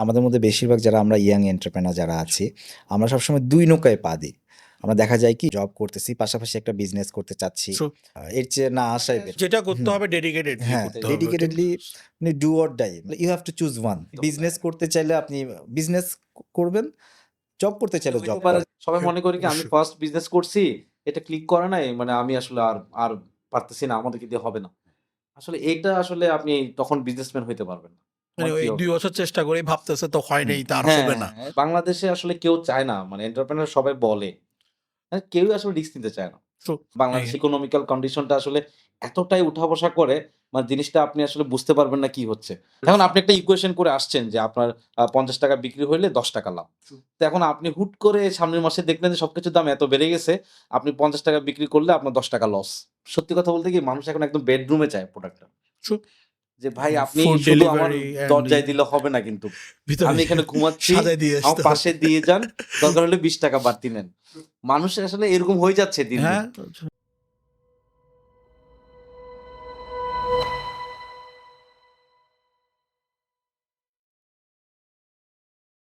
আমাদের মধ্যে বেশিরভাগ যারা আমরা ইয়াং এন্টারপ্রেনার যারা আছি, আমরা সবসময় ২ নৌকায় পা দিই। আমরা দেখা যায় কি জব করতেছি, পাশাপাশি একটা বিজনেস করতে চাচ্ছি। True. এর চেয়ে না আসাই বেটার। যেটা করতে হবে ডেডিকেটেডলি হ্যাঁ, করতে হবে। ডেডিকেটেডলি মানে do or die. You have to choose one. Business করতে চাইলে আপনি বিজনেস করবেন, জব করতে চাইলে জব হতে পারে করবেন। সবাই মনে করে কি আমি অবশ্যই। ফার্স্ট বিজনেস করছি, এটা ক্লিক করে নাই মানে আমি আসলে আর আর পারতেছি না, আমাদেরকে দিয়ে হবে না। আসলে এইটা আসলে আপনি তখন বিজনেসম্যান হইতে পারবেন না। মানে আমার কি এই হবে? ২ বছর চেষ্টা করেই ভাবতেছে তো হয় নাই, তার হ্যাঁ, হবে না। বাংলাদেশে আসলে কেউ চায় না, মানে এন্টারপ্রেনার সবাই বলে। কেউই আসলে রিস্ক নিতে চায় না। True. বাংলাদেশ ইকোনমিক্যাল কন্ডিশনটা আসলে এতটাই উঠা-বসা করে, মানে জিনিসটা আপনি আসলে বুঝতে পারবেন না কি হচ্ছে। এখন আপনি একটা ইকুয়েশন করে আসছেন যে আপনার ৳৫০ বিক্রি হইলে ৳১০ লাভ। তো এখন আপনি হুট করে সামনের মাসে দেখলেন যে সবকিছুর দাম এত বেড়ে গেছে, আপনি ৳৫০ বিক্রি করলে আপনার ৳১০ লস। সত্যি কথা বলতে কি মানুষ এখন একদম বেডরুমে চায় প্রোডাক্টটা। True. যে ভাই আপনি ফুড শুধু আমার ডেলিভারি দরজায় দিলে হবে না কিন্তু। ভিতরে আমি এখানে ঘুমাচ্ছি, সাজায় দিয়ে আমার আসতে পাশে দিয়ে যান, দরকার হলে ৳২০ বাড়তি নেন। মানুষ আসলে এরকম হয়ে যাচ্ছে দিন, দিন। হ্যাঁ